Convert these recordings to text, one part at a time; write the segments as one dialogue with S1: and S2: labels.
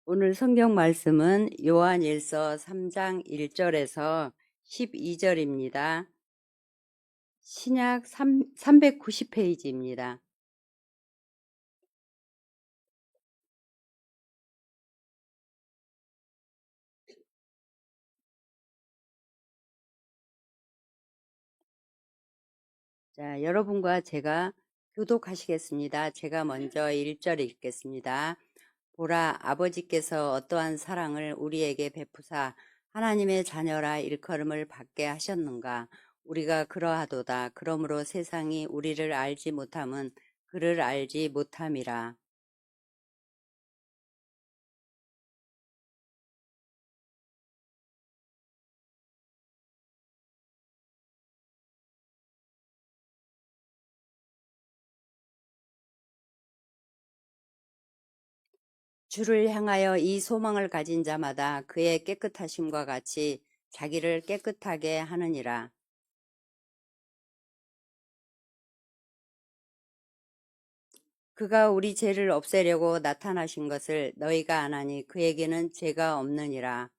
S1: 오늘 성경 말씀은 요한일서 3장 1절에서 12절입니다. 신약 390페이지입니다. 자, 여러분과 제가 교독하시겠습니다. 제가 먼저 1절 읽겠습니다. 보라, 아버지께서 어떠한 사랑을 우리에게 베푸사 하나님의 자녀라 일컬음을 받게 하셨는가. 우리가 그러하도다. 그러므로 세상이 우리를 알지 못함은 그를 알지 못함이라. 주를 향하여 이 소망을 가진 자마다 그의 깨끗하심과 같이 자기를 깨끗하게 하느니라. 그가 우리 죄를 없애려고 나타나신 것을 너희가 아나니 그에게는 죄가 없느니라.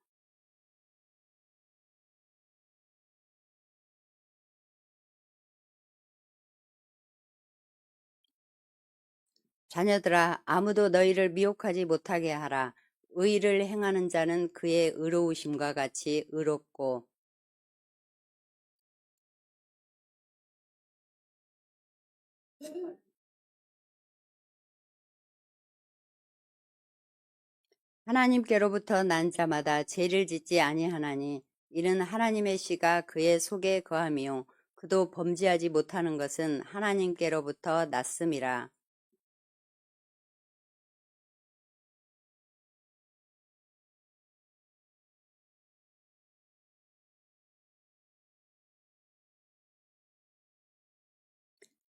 S1: 자녀들아, 아무도 너희를 미혹하지 못하게 하라. 의를 행하는 자는 그의 의로우심과 같이 의롭고, 하나님께로부터 난 자마다 죄를 짓지 아니하나니 이는 하나님의 씨가 그의 속에 거함이요 그도 범죄하지 못하는 것은 하나님께로부터 났음이라.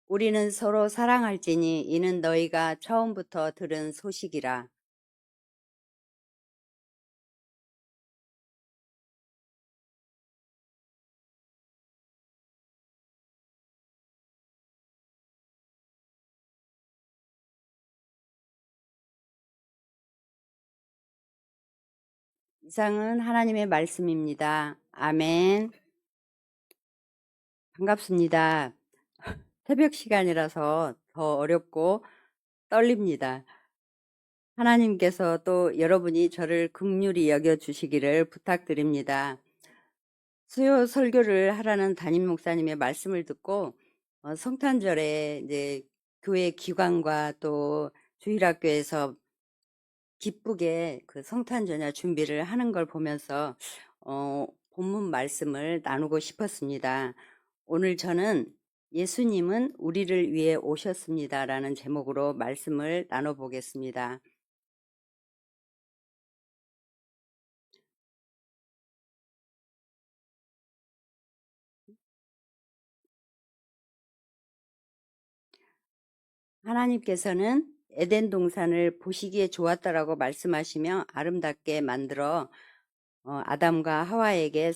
S1: 우리는 서로 사랑할지니 이는 너희가 처음부터 들은 소식이라. 이상은 하나님의 말씀입니다. 아멘. 반갑습니다. 새벽 시간이라서 더 어렵고 떨립니다. 하나님께서 또 여러분이 저를 긍휼히 여겨주시기를 부탁드립니다. 수요 설교를 하라는 담임 목사님의 말씀을 듣고 성탄절에 이제 교회 기관과 또 주일학교에서 기쁘게 그 성탄절야 준비를 하는 걸 보면서 본문 말씀을 나누고 싶었습니다. 오늘 저는 예수님은 우리를 위해 오셨습니다라는 제목으로 말씀을 나눠보겠습니다. 하나님께서는 에덴 동산을 보시기에 좋았다라고 말씀하시며 아름답게 만들어 아담과 하와에게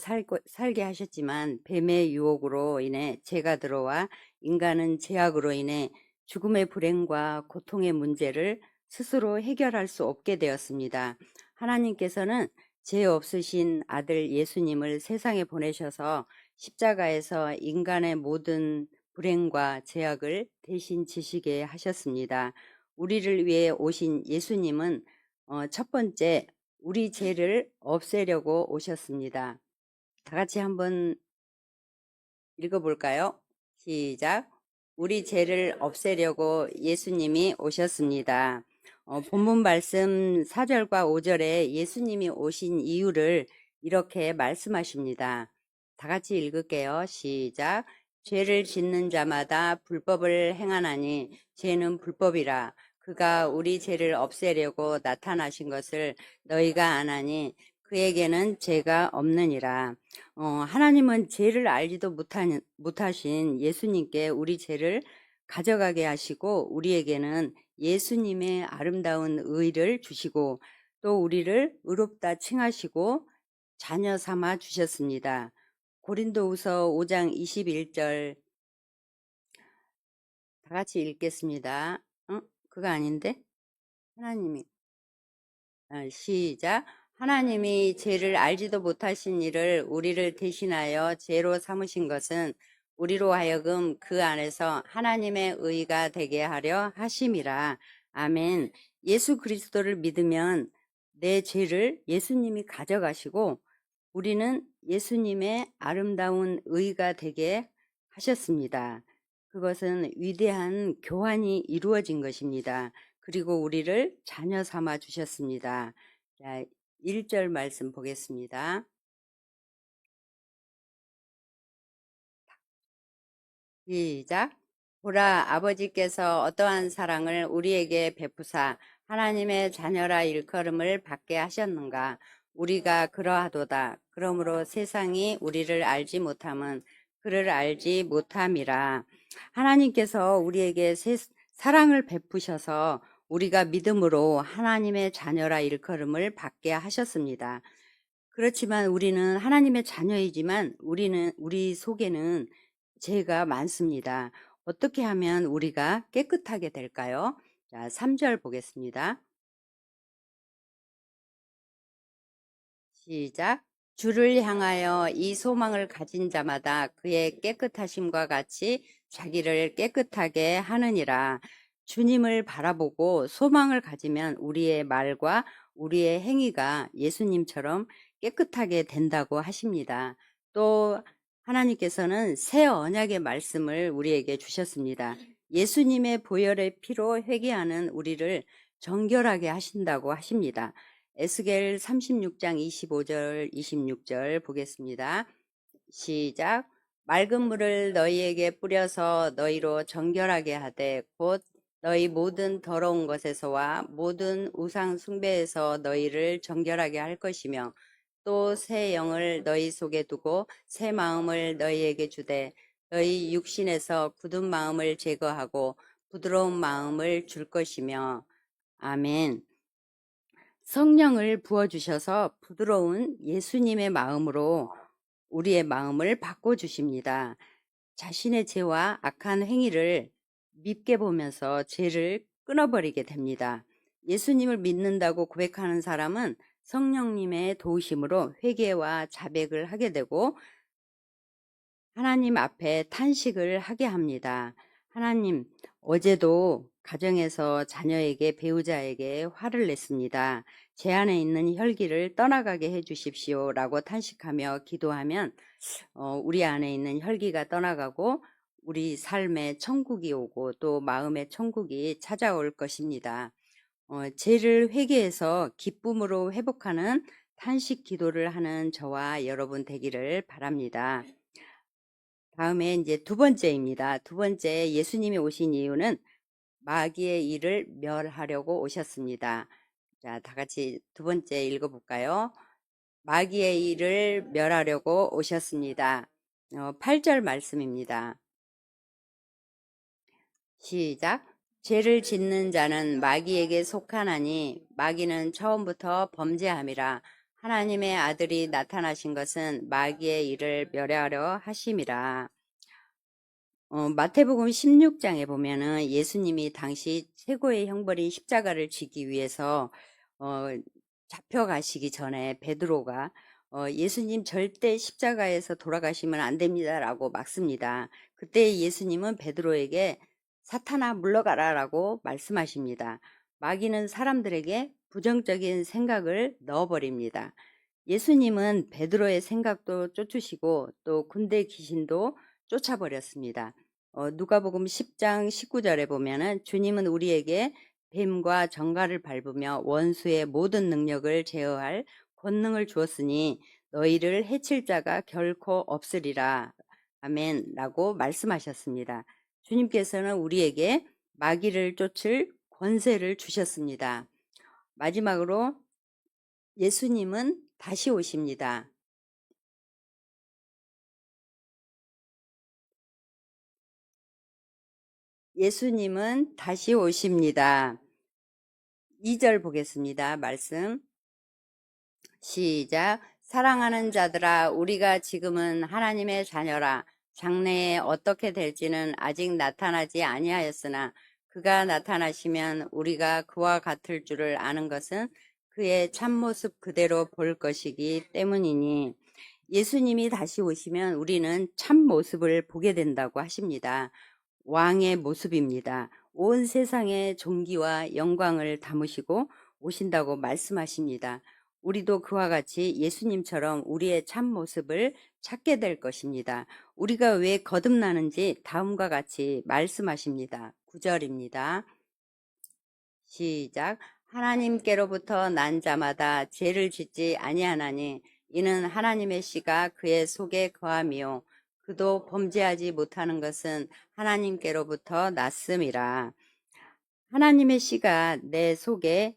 S1: 살게 하셨지만 뱀의 유혹으로 인해 죄가 들어와 인간은 죄악으로 인해 죽음의 불행과 고통의 문제를 스스로 해결할 수 없게 되었습니다. 하나님께서는 죄 없으신 아들 예수님을 세상에 보내셔서 십자가에서 인간의 모든 불행과 죄악을 대신 지시게 하셨습니다. 우리를 위해 오신 예수님은 첫 번째 우리 죄를 없애려고 오셨습니다. 다 같이 한번 읽어볼까요? 시작. 우리 죄를 없애려고 예수님이 오셨습니다. 본문 말씀 4절과 5절에 예수님이 오신 이유를 이렇게 말씀하십니다. 다 같이 읽을게요. 시작. 죄를 짓는 자마다 불법을 행하나니 죄는 불법이라. 그가 우리 죄를 없애려고 나타나신 것을 너희가 아나니 그에게는 죄가 없느니라. 하나님은 죄를 알지도 못하신 예수님께 우리 죄를 가져가게 하시고 우리에게는 예수님의 아름다운 의를 주시고 또 우리를 의롭다 칭하시고 자녀 삼아 주셨습니다. 고린도후서 5장 21절 다 같이 읽겠습니다. 그거 아닌데? 하나님이 시작. 하나님이 죄를 알지도 못하신 이를 우리를 대신하여 죄로 삼으신 것은 우리로 하여금 그 안에서 하나님의 의가 되게 하려 하심이라. 아멘. 예수 그리스도를 믿으면 내 죄를 예수님이 가져가시고 우리는 예수님의 아름다운 의가 되게 하셨습니다. 그것은 위대한 교환이 이루어진 것입니다. 그리고 우리를 자녀 삼아 주셨습니다. 자, 1절 말씀 보겠습니다. 시작. 보라, 아버지께서 어떠한 사랑을 우리에게 베푸사 하나님의 자녀라 일컬음을 받게 하셨는가. 우리가 그러하도다. 그러므로 세상이 우리를 알지 못함은 그를 알지 못함이라. 하나님께서 우리에게 사랑을 베푸셔서 우리가 믿음으로 하나님의 자녀라 일컬음을 받게 하셨습니다. 그렇지만 우리는 하나님의 자녀이지만 우리 속에는 죄가 많습니다. 어떻게 하면 우리가 깨끗하게 될까요? 자, 3절 보겠습니다. 시작. 주를 향하여 이 소망을 가진 자마다 그의 깨끗하심과 같이 자기를 깨끗하게 하느니라. 주님을 바라보고 소망을 가지면 우리의 말과 우리의 행위가 예수님처럼 깨끗하게 된다고 하십니다. 또 하나님께서는 새 언약의 말씀을 우리에게 주셨습니다. 예수님의 보혈의 피로 회개하는 우리를 정결하게 하신다고 하십니다. 에스겔 36장 25절 26절 보겠습니다. 시작. 맑은 물을 너희에게 뿌려서 너희로 정결하게 하되 곧 너희 모든 더러운 것에서와 모든 우상 숭배에서 너희를 정결하게 할 것이며 또 새 영을 너희 속에 두고 새 마음을 너희에게 주되 너희 육신에서 굳은 마음을 제거하고 부드러운 마음을 줄 것이며. 아멘. 성령을 부어주셔서 부드러운 예수님의 마음으로 우리의 마음을 바꿔주십니다. 자신의 죄와 악한 행위를 밉게 보면서 죄를 끊어버리게 됩니다. 예수님을 믿는다고 고백하는 사람은 성령님의 도우심으로 회개와 자백을 하게 되고 하나님 앞에 탄식을 하게 합니다. 하나님, 어제도 가정에서 자녀에게 배우자에게 화를 냈습니다. 제 안에 있는 혈기를 떠나가게 해주십시오 라고 탄식하며 기도하면 우리 안에 있는 혈기가 떠나가고 우리 삶에 천국이 오고 또 마음의 천국이 찾아올 것입니다. 죄를 회개해서 기쁨으로 회복하는 탄식 기도를 하는 저와 여러분 되기를 바랍니다. 다음에 이제 두 번째입니다. 두 번째, 예수님이 오신 이유는 마귀의 일을 멸하려고 오셨습니다. 자, 다 같이 두 번째 읽어볼까요? 마귀의 일을 멸하려고 오셨습니다. 8절 말씀입니다. 시작. 죄를 짓는 자는 마귀에게 속하나니 마귀는 처음부터 범죄함이라. 하나님의 아들이 나타나신 것은 마귀의 일을 멸하려 하심이라. 마태복음 16장에 보면은 예수님이 당시 최고의 형벌인 십자가를 지기 위해서 잡혀가시기 전에 베드로가 예수님 절대 십자가에서 돌아가시면 안 됩니다라고 막습니다. 그때 예수님은 베드로에게 사탄아 물러가라 라고 말씀하십니다. 마귀는 사람들에게 부정적인 생각을 넣어버립니다. 예수님은 베드로의 생각도 쫓으시고 또 군대 귀신도 쫓아버렸습니다. 누가복음 10장 19절에 보면은 주님은 우리에게 뱀과 정갈을 밟으며 원수의 모든 능력을 제어할 권능을 주었으니 너희를 해칠 자가 결코 없으리라. 아멘 라고 말씀하셨습니다. 주님께서는 우리에게 마귀를 쫓을 권세를 주셨습니다. 마지막으로 예수님은 다시 오십니다. 예수님은 다시 오십니다. 2절 보겠습니다. 말씀 시작. 사랑하는 자들아, 우리가 지금은 하나님의 자녀라. 장래에 어떻게 될지는 아직 나타나지 아니하였으나 그가 나타나시면 우리가 그와 같을 줄을 아는 것은 그의 참모습 그대로 볼 것이기 때문이니 예수님이 다시 오시면 우리는 참모습을 보게 된다고 하십니다. 왕의 모습입니다. 온 세상의 존귀와 영광을 담으시고 오신다고 말씀하십니다. 우리도 그와 같이 예수님처럼 우리의 참모습을 찾게 될 것입니다. 우리가 왜 거듭나는지 다음과 같이 말씀하십니다. 9절입니다. 시작. 하나님께로부터 난 자마다 죄를 짓지 아니하나니 이는 하나님의 씨가 그의 속에 거함이요 그도 범죄하지 못하는 것은 하나님께로부터 났음이라. 하나님의 씨가 내 속에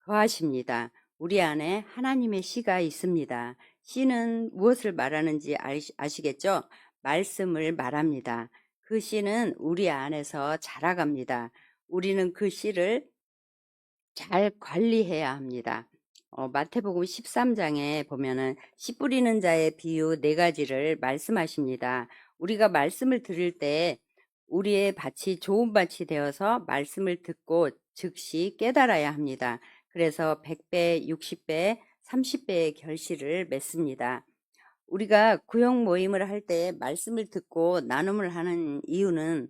S1: 거하십니다. 우리 안에 하나님의 씨가 있습니다. 씨는 무엇을 말하는지 아시겠죠? 말씀을 말합니다. 그 씨는 우리 안에서 자라갑니다. 우리는 그 씨를 잘 관리해야 합니다. 마태복음 13장에 보면은 씨 뿌리는 자의 비유 4가지를 말씀하십니다. 우리가 말씀을 들을 때 우리의 밭이 좋은 밭이 되어서 말씀을 듣고 즉시 깨달아야 합니다. 그래서 100배, 60배, 30배의 결실을 맺습니다. 우리가 구역 모임을 할 때 말씀을 듣고 나눔을 하는 이유는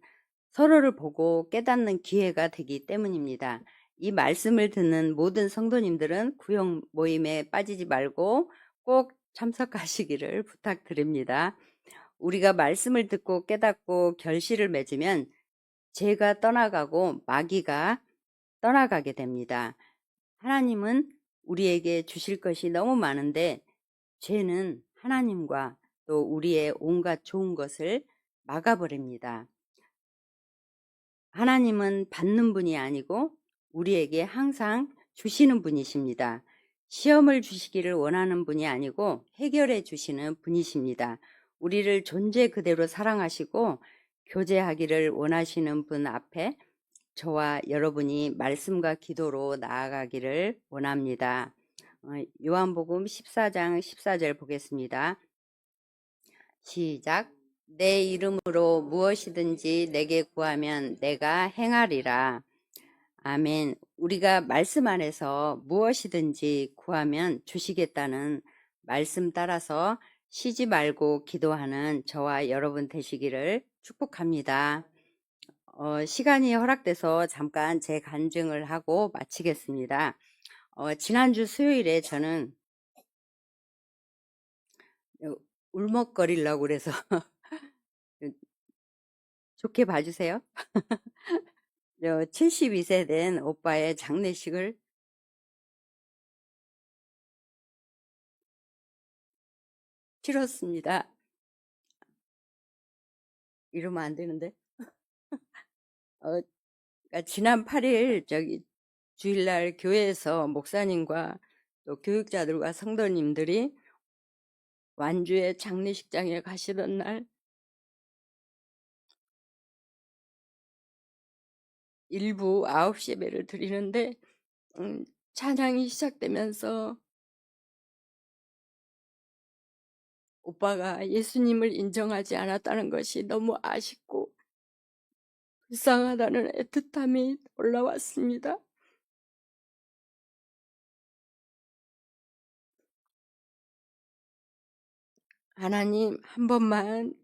S1: 서로를 보고 깨닫는 기회가 되기 때문입니다. 이 말씀을 듣는 모든 성도님들은 구역 모임에 빠지지 말고 꼭 참석하시기를 부탁드립니다. 우리가 말씀을 듣고 깨닫고 결실을 맺으면 죄가 떠나가고 마귀가 떠나가게 됩니다. 하나님은 우리에게 주실 것이 너무 많은데 죄는 하나님과 또 우리의 온갖 좋은 것을 막아버립니다. 하나님은 받는 분이 아니고 우리에게 항상 주시는 분이십니다. 시험을 주시기를 원하는 분이 아니고 해결해 주시는 분이십니다. 우리를 존재 그대로 사랑하시고 교제하기를 원하시는 분 앞에 저와 여러분이 말씀과 기도로 나아가기를 원합니다. 요한복음 14장 14절 보겠습니다. 시작. 내 이름으로 무엇이든지 내게 구하면 내가 행하리라. 아멘. 우리가 말씀 안에서 무엇이든지 구하면 주시겠다는 말씀 따라서 쉬지 말고 기도하는 저와 여러분 되시기를 축복합니다. 시간이 허락돼서 잠깐 제 간증을 하고 마치겠습니다. 지난주 수요일에 저는 울먹거리려고 그래서 좋게 봐주세요. 72세 된 오빠의 장례식을 치렀습니다. 이러면 안 되는데. 그러니까 지난 8일 주일날 교회에서 목사님과 또 교육자들과 성도님들이 완주의 장례식장에 가시던 날 일부 9시 예배를 드리는데 찬양이 시작되면서 오빠가 예수님을 인정하지 않았다는 것이 너무 아쉽고 불쌍하다는 애틋함이 올라왔습니다. 하나님 한 번만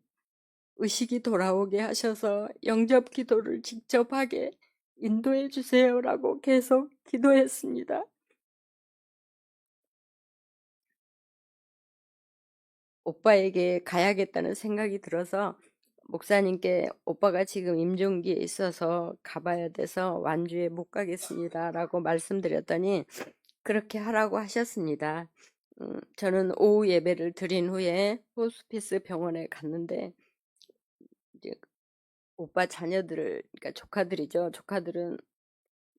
S1: 의식이 돌아오게 하셔서 영접 기도를 직접 하게 인도해 주세요라고 계속 기도했습니다. 오빠에게 가야겠다는 생각이 들어서 목사님께 오빠가 지금 임종기에 있어서 가봐야 돼서 완주에 못 가겠습니다 라고 말씀드렸더니 그렇게 하라고 하셨습니다. 저는 오후 예배를 드린 후에 호스피스 병원에 갔는데 이제 오빠 자녀들을, 그러니까 조카들이죠. 조카들은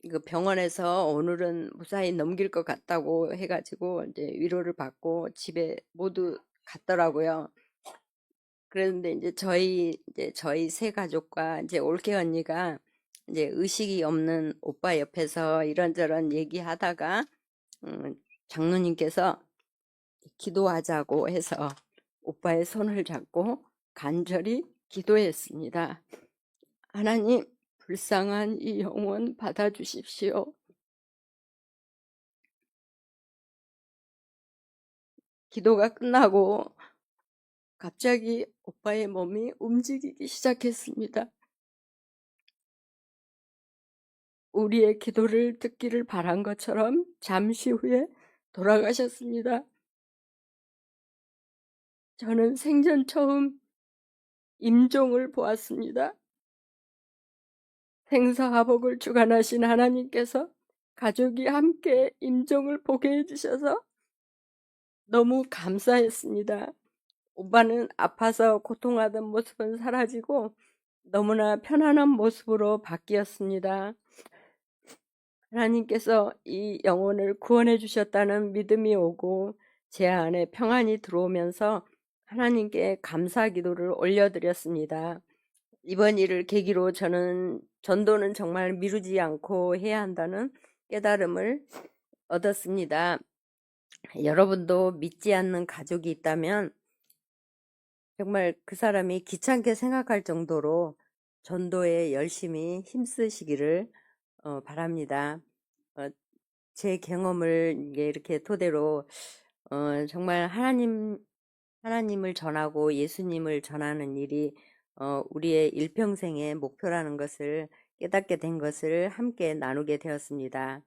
S1: 그 병원에서 오늘은 무사히 넘길 것 같다고 해가지고 이제 위로를 받고 집에 모두 갔더라고요. 그런데 이제 저희 세 가족과 이제 올케 언니가 이제 의식이 없는 오빠 옆에서 이런저런 얘기하다가 장로님께서 기도하자고 해서 오빠의 손을 잡고 간절히 기도했습니다. 하나님, 불쌍한 이 영혼 받아주십시오.
S2: 기도가 끝나고 갑자기 오빠의 몸이 움직이기 시작했습니다. 우리의 기도를 듣기를 바란 것처럼 잠시 후에 돌아가셨습니다. 저는 생전 처음 임종을 보았습니다. 생사화복을 주관하신 하나님께서 가족이 함께 임종을 보게 해주셔서 너무 감사했습니다. 오빠는 아파서 고통하던 모습은 사라지고 너무나 편안한 모습으로 바뀌었습니다. 하나님께서 이 영혼을 구원해 주셨다는 믿음이 오고 제 안에 평안이 들어오면서 하나님께 감사 기도를 올려드렸습니다. 이번 일을 계기로 저는 전도는 정말 미루지 않고 해야 한다는 깨달음을 얻었습니다. 여러분도 믿지 않는 가족이 있다면 정말 그 사람이 귀찮게 생각할 정도로 전도에 열심히 힘쓰시기를 바랍니다. 제 경험을 이렇게 토대로 정말 하나님을 전하고 예수님을 전하는 일이 우리의 일평생의 목표라는 것을 깨닫게 된 것을 함께 나누게 되었습니다.